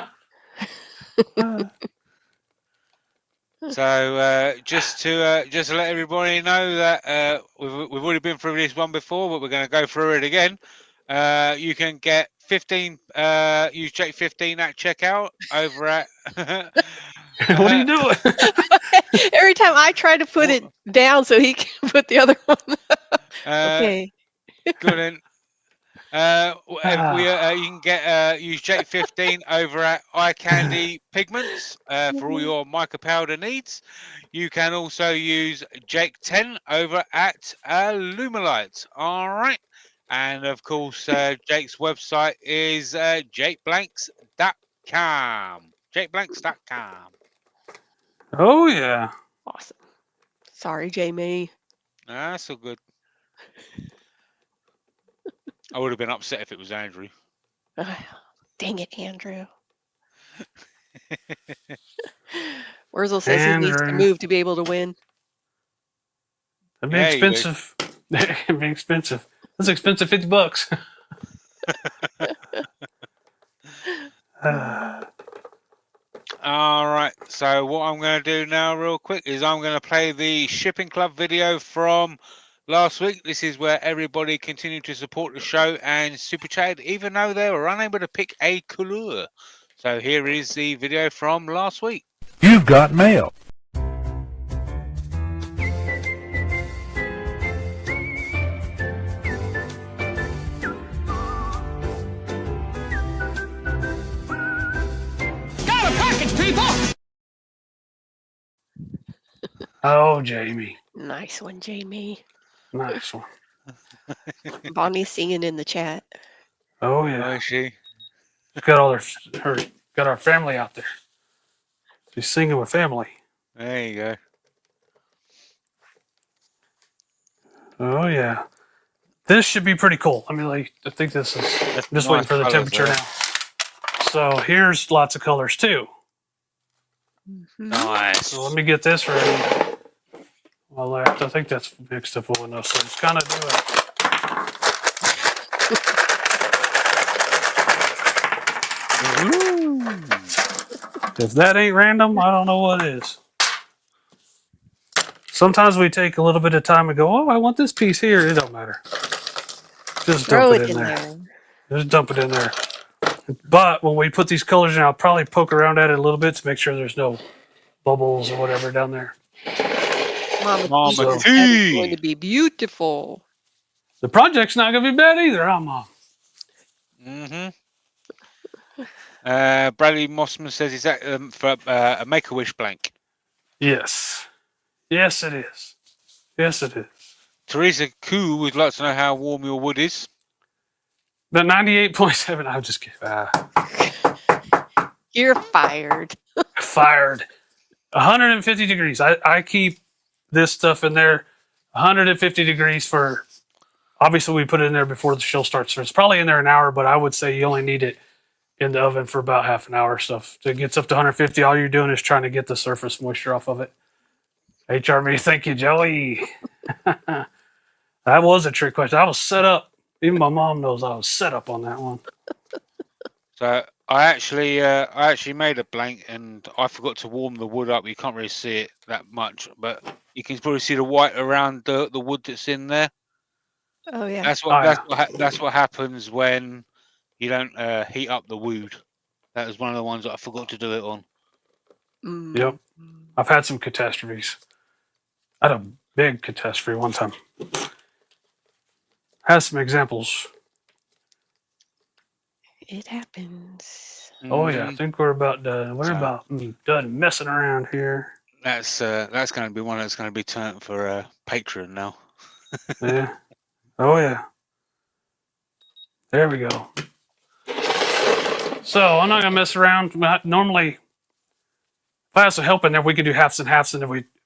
So just to let everybody know that we've already been through this one before, but we're going to go through it again. You can get 15. Use Jake 15 at checkout over at. What are you doing? Every time I try to put it down so he can put the other one. Okay. Good. You can get use Jake 15 over at Eye Candy Pigments for all your mica powder needs. You can also use Jake 10 over at ALUMILITE. All right. And of course, Jake's website is jakeblanks.com. Jakeblanks.com. Oh, yeah. Awesome. Sorry, Jamie. That's so good. I would have been upset if it was Andrew. Dang it, Andrew. Wurzel says he needs to move to be able to win. That'd be expensive. It'd be expensive. That's expensive, $50. All right. So what I'm going to do now real quick is I'm going to play the Shipping Club video from last week. This is where everybody continued to support the show and super chatted, even though they were unable to pick a couleur. So here is the video from last week. You've got mail. Got a package, people! Oh, Jamie. Nice one, Jamie. Nice one. Bonnie's singing in the chat. Oh, yeah. Oh, is she? She's got all got our family out there. She's singing with family. There you go. Oh, yeah. This should be pretty cool. I mean, like, I think this is just waiting for the temperature now. So here's lots of colors too. Nice. So let me get this ready. Well, I think that's mixed up well enough. So just kind of do it. If that ain't random, I don't know what is. Sometimes we take a little bit of time and go, oh, I want this piece here. It don't matter. Just Throw dump it it in in there. there. Just dump it in there. But when we put these colors in, I'll probably poke around at it a little bit to make sure there's no bubbles or whatever down there. Mama Mama T says that is going T. to be beautiful. The project's not going to be bad either, huh, Mom? Bradley Mossman says, is that for a Make-A-Wish blank? Yes. Yes, it is. Yes, it is. Teresa Koo would like to know how warm your wood is. The 98.7, I'm just kidding. You're fired. Fired. 150 degrees. I keep this stuff in there 150 degrees for, obviously we put it in there before the show starts. So it's probably in there an hour, but I would say you only need it in the oven for about half an hour. So if it gets up to 150, all you're doing is trying to get the surface moisture off of it. HRV, thank you, Joey. That was a trick question. I was set up. Even my mom knows I was set up on that one. So I actually made a blank and I forgot to warm the wood up. You can't really see it that much, but you can probably see the white around the wood that's in there. Oh yeah. That's what happens when you don't heat up the wood. That was one of the ones that I forgot to do it on. Yep. I've had some catastrophes. I had a big catastrophe one time. Has some examples. It happens. Oh yeah, I think we're about done. We're about done messing around here. That's going to be one that's going to be turned for Patreon now. Yeah. Oh yeah. There we go. So I'm not gonna mess around. Normally, if I have some help in there, we can do halves and halves,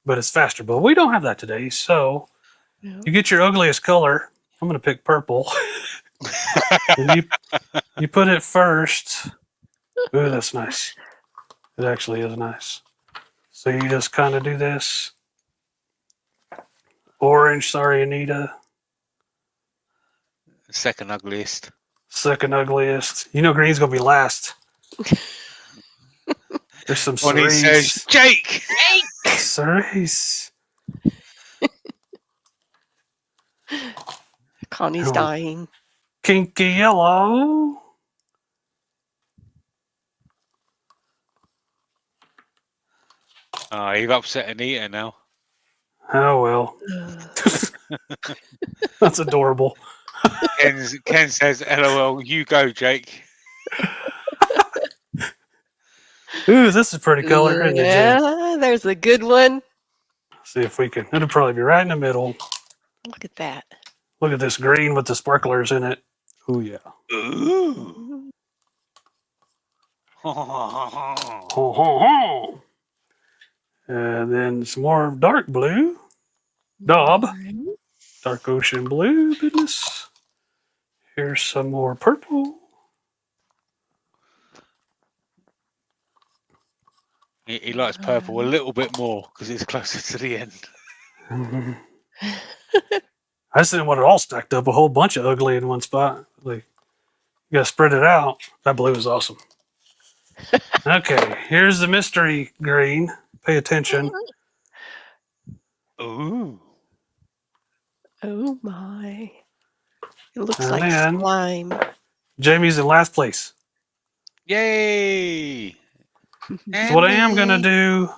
but it's faster. But we don't have that today. So you get your ugliest color. I'm gonna pick purple. And you put it first. Ooh, that's nice. It actually is nice. So you just kind of do this. Orange, sorry, Anita. Second ugliest. Second ugliest. You know green's gonna be last. There's some When he says, Jake! Cerise. Connie's dying. Kinky yellow. Oh, you've upset Anita now. Oh well. That's adorable. Ken says, LOL, you go, Jake. Ooh, this is a pretty color, isn't it, Jen? Yeah, there's a good one. See if we can. It'll probably be right in the middle. Look at that. Look at this green with the sparklers in it. Oh yeah. Ooh. Ho, ho, ho. And then some more dark blue. Daub. Dark ocean blue business. Here's some more purple. He likes purple a little bit more because it's closer to the end. I just didn't want it all stacked up, a whole bunch of ugly in one spot. Like, you gotta spread it out. That blue is awesome. Okay, here's the mystery green. Pay attention. Ooh. Oh my. It looks And like then- slime. Jamie's in last place. Yay! So what I am gonna do,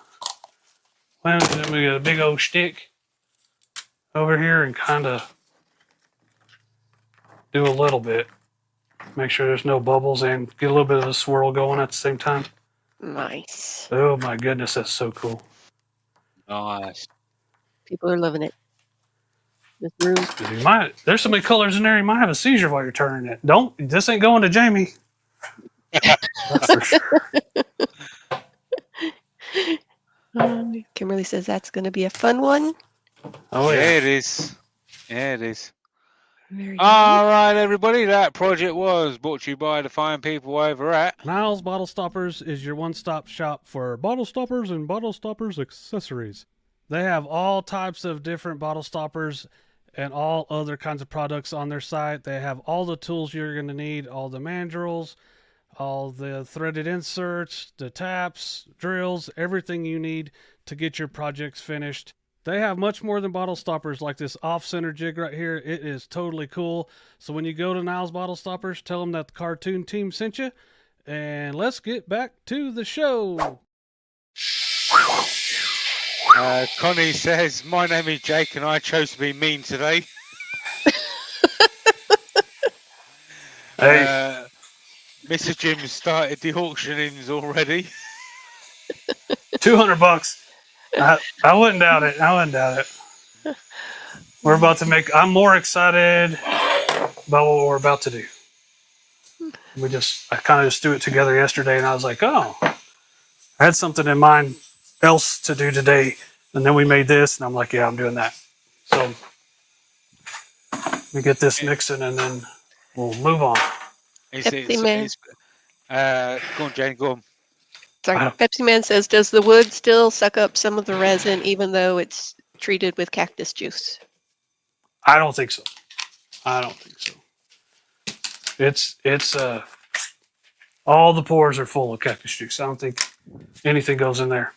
well, let me get a big old stick over here and kind of do a little bit. Make sure there's no bubbles and get a little bit of a swirl going at the same time. Nice. Oh my goodness, that's so cool. Nice. People are loving it. This room. There's so many colors in there, you might have a seizure while you're turning it. This ain't going to Jamie. That's for sure. Kimberly says that's going to be a fun one. Oh yeah, yeah, it is. Yeah, it is. Very All right, everybody. That project was brought to you by the fine people over at Niles Bottle Stoppers is your one-stop shop for bottle stoppers and bottle stoppers accessories. They have all types of different bottle stoppers and all other kinds of products on their site. They have all the tools you're going to need, all the mandrels, all the threaded inserts, the taps, drills, everything you need to get your projects finished. They have much more than bottle stoppers like this off-center jig right here. It is totally cool. So when you go to Niles Bottle Stoppers, tell them that the cartoon team sent you. And let's get back to the show. Connie says, my name is Jake and I chose to be mean today. Hey. Mr. Jim started the auctionings already. $200. I wouldn't doubt it. I wouldn't doubt it. We're about to make. I'm more excited about what we're about to do. I kind of just threw it together yesterday, and I was like, oh, I had something in mind else to do today, and then we made this, and I'm like, yeah, I'm doing that. So we get this mixing, and then we'll move on. Go on, Jane. Go on. Sorry, Pepsi Man says, does the wood still suck up some of the resin even though it's treated with cactus juice? I don't think so. I don't think so. It's all the pores are full of cactus juice. I don't think anything goes in there.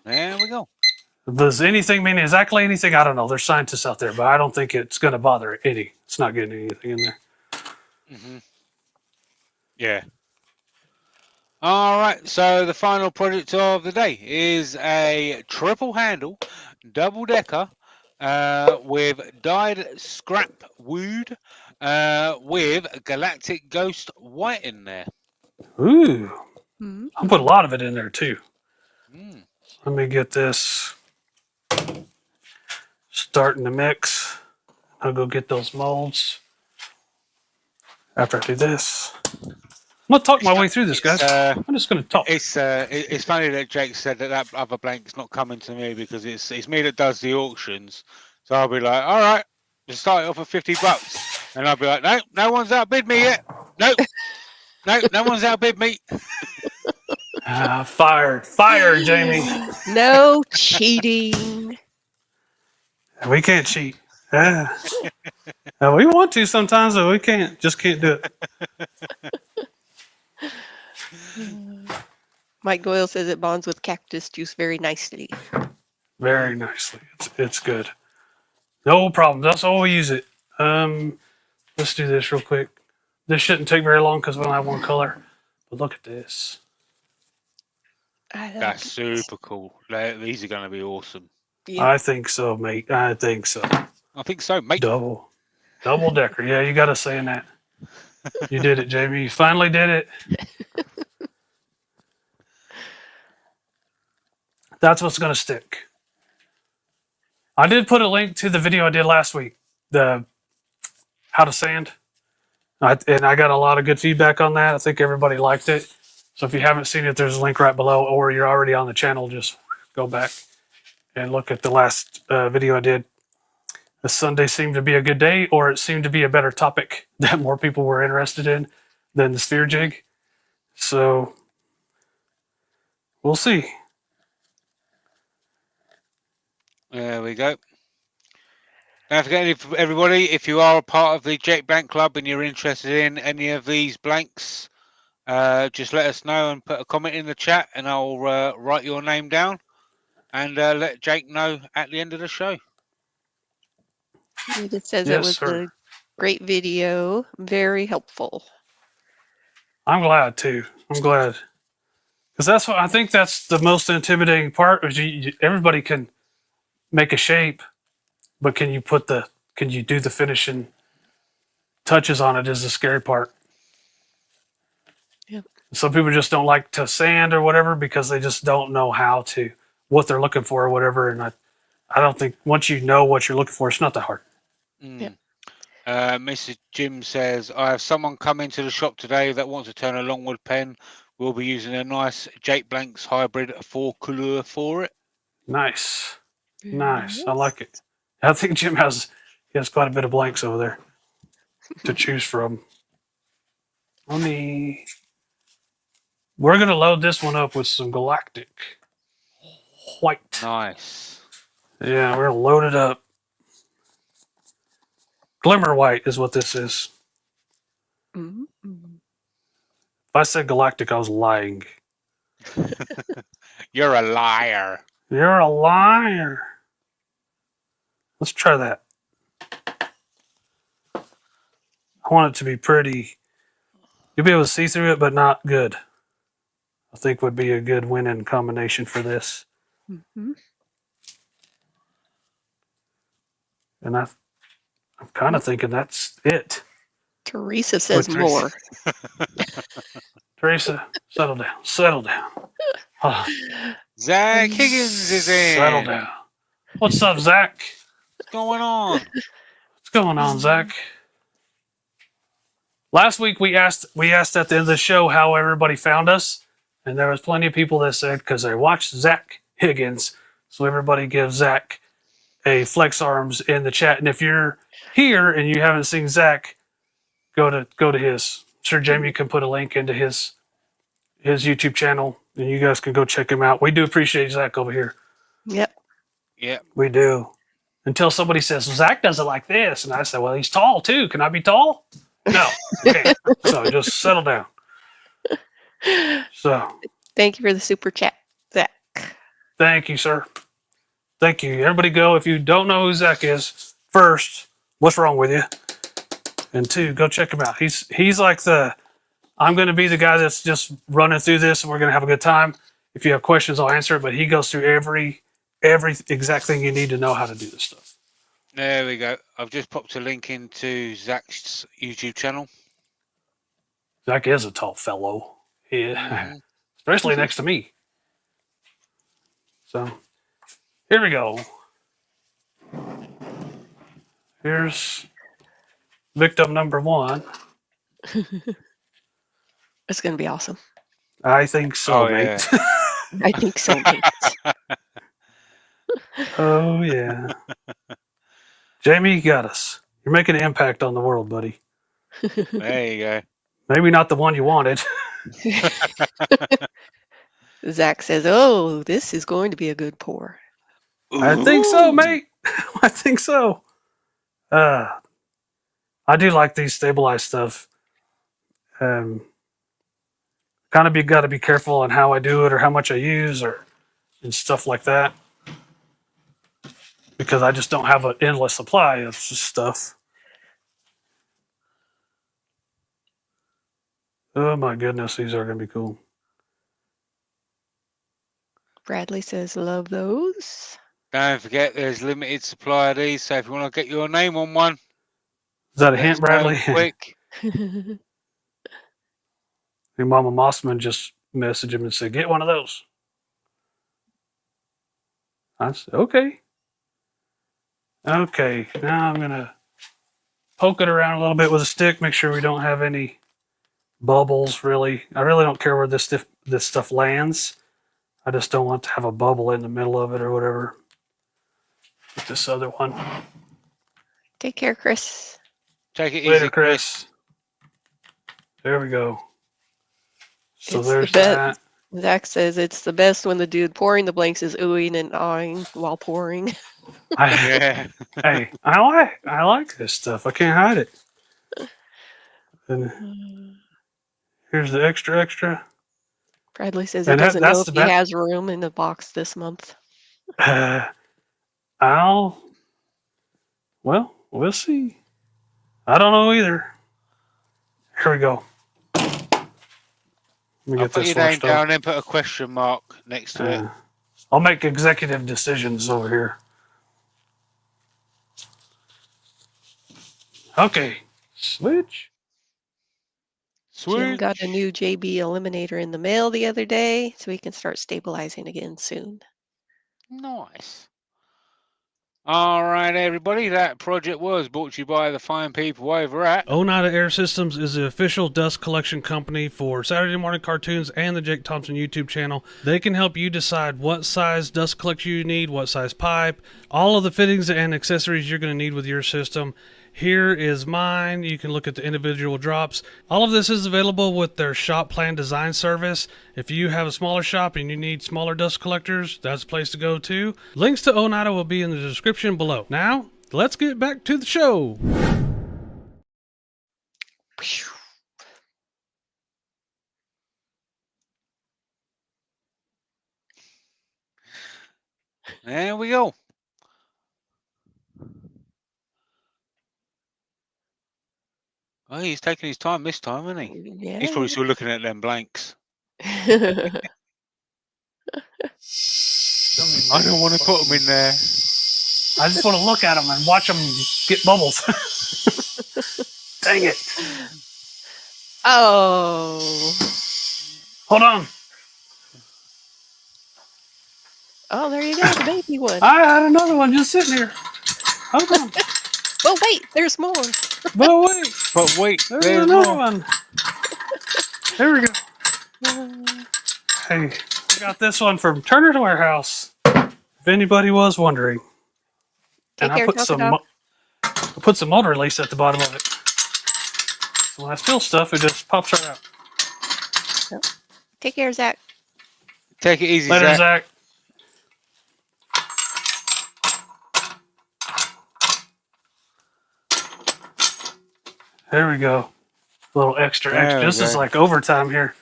There we go. Does anything mean exactly anything? I don't know. There's scientists out there, but I don't think it's going to bother any. It's not getting anything in there. Mm-hmm. Yeah. All right. So the final product of the day is a triple handle, double decker, with dyed scrap wood, with Galactic Ghost white in there. Ooh. I'll put a lot of it in there too. Let me get this starting to mix. I'll go get those molds after I do this. I'm going to talk my way through this, guys. I'm just going to talk. It's funny that Jake said that other blank's not coming to me because it's me that does the auctions. So I'll be like, all right, just start it off at $50. And I'll be like, no one's outbid me yet. No one's outbid me. Fired, Jamie. No cheating. We can't cheat. We want to sometimes, but we can't. Just can't do it. Mike Doyle says it bonds with cactus juice very nicely. Very nicely. It's good. No problem. That's all we use it. Let's do this real quick. This shouldn't take very long because we don't have one color. But look at this. That's super cool. These are going to be awesome. Yeah. I think so, mate. I think so. I think so, mate. Double decker. Yeah, you got to say that. You did it, Jamie. You finally did it. That's what's going to stick. I did put a link to the video I did last week, the how to sand. And I got a lot of good feedback on that. I think everybody liked it. So if you haven't seen it, there's a link right below, or you're already on the channel, just go back and look at the last video I did. The Sunday seemed to be a good day, or it seemed to be a better topic that more people were interested in than the sphere jig. So we'll see. There we go. Don't forget, everybody, if you are a part of the Jake Blank Club and you're interested in any of these blanks, just let us know and put a comment in the chat, and I'll write your name down and let Jake know at the end of the show. He just says it was a great video, very helpful. I'm glad too. I'm glad, because that's what I think. That's the most intimidating part. Is everybody can make a shape, but can you do the finishing touches on it? Is the scary part. Yep. Some people just don't like to sand or whatever because they just don't know what they're looking for or whatever. And I don't think once you know what you're looking for, it's not that hard. Yep. Mr. Jim says, I have someone come into the shop today that wants to turn a longwood pen. We'll be using a nice Jake Blanks hybrid 4-color for it. Nice. Nice. I like it. I think Jim has quite a bit of blanks over there to choose from. We're going to load this one up with some Galactic White. Nice. Yeah, we're going to load it up. Glimmer White is what this is. Mm-hmm. If I said Galactic, I was lying. You're a liar. You're a liar. Let's try that. I want it to be pretty. You'll be able to see through it, but not good. I think would be a good winning combination for this. Mm-hmm. And I'm kind of thinking that's it. Teresa says With more. Teresa, settle down. Settle down. Oh, Zach Higgins is in. settle down. What's up, Zach? What's going on? What's going on, Zach? Last week we asked at the end of the show how everybody found us, and there was plenty of people that said because they watched Zach Higgins. So everybody give Zach a flex arms in the chat. And if you're here and you haven't seen Zach, go to his. I'm sure Jamie can put a link into his YouTube channel, and you guys can go check him out. We do appreciate Zach over here. Yep. Yep. We do. Until somebody says, Zach does it like this. And I say, well, he's tall too. Can I be tall? No. Okay. So just settle down. So Thank you for the super chat, Zach. thank you, sir. Thank you. Everybody go. If you don't know who Zach is, first, what's wrong with you? And two, go check him out. He's like I'm going to be the guy that's just running through this and we're going to have a good time. If you have questions, I'll answer it. But he goes through every exact thing you need to know how to do this stuff. There we go. I've just popped a link into Zach's YouTube channel. Zach is a tall fellow. Yeah. Especially next to me. So here we go. Here's victim number 1. It's going to be awesome. I think so, Oh, mate. yeah. I think so, mate. Oh, yeah. Jamie, you got us. You're making an impact on the world, buddy. There you go. Maybe not the one you wanted. Zach says, oh, this is going to be a good pour. I think so, mate. I think so. I do like these stabilized stuff. Kind of got to be careful on how I do it or how much I use and stuff like that. Because I just don't have an endless supply of stuff. Oh my goodness, these are going to be cool. Bradley says, love those. Don't forget, there's limited supply of these, so if you want to get your name on one, Is that a let hint, us know Bradley? quick. Your Mama Mossman just messaged him and said, get one of those. I said, okay. Okay, now I'm going to poke it around a little bit with a stick, make sure we don't have any bubbles, really. I really don't care where this stuff lands. I just don't want to have a bubble in the middle of it or whatever. With this other one. Take care, Chris. Take it Later, easy, Chris. There we go. So It's there's the best. that. Zach says it's the best when the dude pouring the blanks is oohing and awing while pouring. Yeah. Hey, I like this stuff. I can't hide it. And here's the extra. Bradley says he And doesn't know that's if the he best. has room in the box this month. Well, we'll see. I don't know either. Here we go. Let me I'll get put this your name washed down off. and then put a question mark next to it. I'll make executive decisions over here. Okay. Switch. Jim got a new JB eliminator in the mail the other day, so he can start stabilizing again soon. Nice. All right, everybody. That project was brought to you by the fine people over at Oneida Air Systems is the official dust collection company for Saturday Morning Cartoons and the Jake Thompson YouTube channel. They can help you decide what size dust collector you need, what size pipe, all of the fittings and accessories you're going to need with your system. Here is mine. You can look at the individual drops. All of this is available with their shop plan design service. If you have a smaller shop and you need smaller dust collectors, that's the place to go to. Links to Oneida will be in the description below. Now, let's get back to the show. There we go. Oh, he's taking his time this time, isn't he? Yeah. He's probably still looking at them blanks. I I don't want to put them in there. I just want to look at them and watch them get bubbles. Dang it. Oh. Hold on. Oh, there you go, the baby one. I had another one just sitting here. Hold on. Oh, wait, there's more. But wait, there's another more. one. There we go. Hey, I got this one from Turner's Warehouse. If anybody was wondering. Take And care, I put knock some it off. I put some mold release at the bottom of it. So when I spill stuff, it just pops right out. Take care, Zach. Take it easy, Later, Zach. Zach. There we go. A little extra. There we This is go. like overtime here.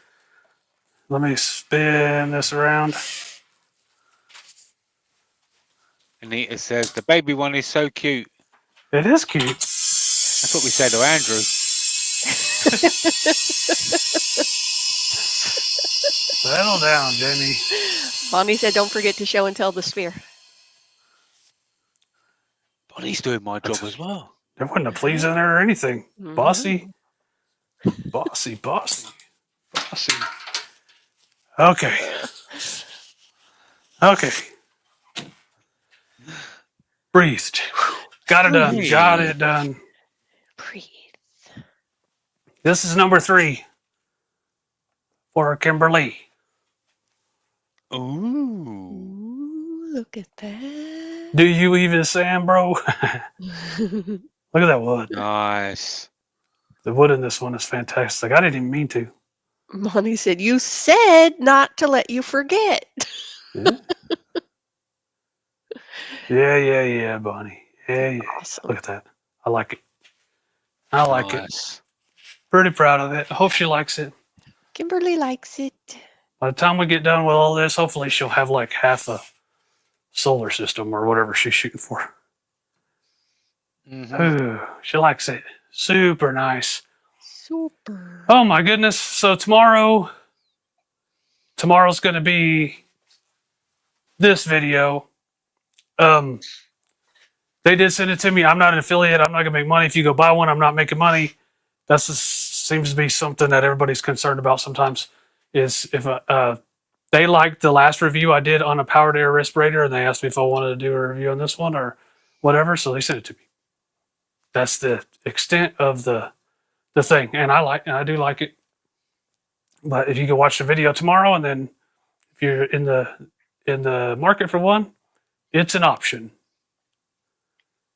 Let me spin this around. Anita says the baby one is so cute. It is cute. That's what we said to Andrew. Settle down, Jenny. Bonnie said, don't forget to show and tell the sphere. Bonnie's doing my job as well. There wasn't a please in there or anything. Mhm. Bossy. Bossy, bossy, bossy. Okay. Okay. Breathed. Got it done. Breathe. Got it done. Breathe. This is number 3 for Kimberly. Ooh. Ooh, look at that. Do you even Sam, bro? Look at that wood. Nice. The wood in this one is fantastic. I didn't even mean to. Bonnie said, you said not to let you forget. Yeah, Bonnie. Yeah. Awesome. Look at that. I like it. I like it. Nice. Pretty proud of it. I hope she likes it. Kimberly likes it. By the time we get done with all this, hopefully she'll have like half a solar system or whatever she's shooting for. Mhm. Ooh, she likes it. Super nice. Super. Oh my goodness. So tomorrow's going to be this video. They did send it to me. I'm not an affiliate. I'm not going to make money. If you go buy one, I'm not making money. That seems to be something that everybody's concerned about sometimes, is if they liked the last review I did on a powered air respirator, and they asked me if I wanted to do a review on this one or whatever, so they sent it to me. That's the extent of the thing, and I do like it. But if you can watch the video tomorrow, and then if you're in the market for one, it's an option.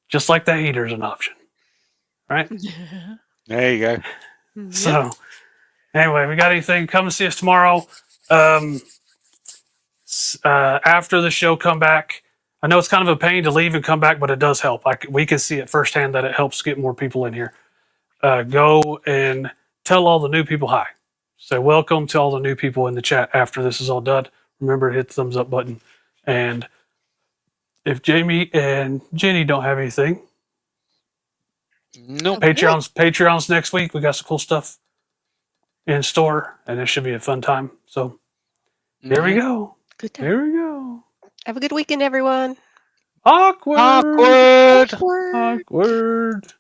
Just like that heater is an option, right? There you go. So, anyway, we got anything? Come and see us tomorrow. After the show, come back. I know it's kind of a pain to leave and come back, but it does help. We can see it firsthand that it helps get more people in here. Go and tell all the new people hi. Say welcome to all the new people in the chat after this is all done. Remember to hit the thumbs up button. And if Jamie and Jenny don't have anything, nope. Patreons next week. We got some cool stuff in store, and it should be a fun time. So there we go. Good time. There we go. Have a good weekend, everyone. Awkward. Awkward. Awkward. Awkward.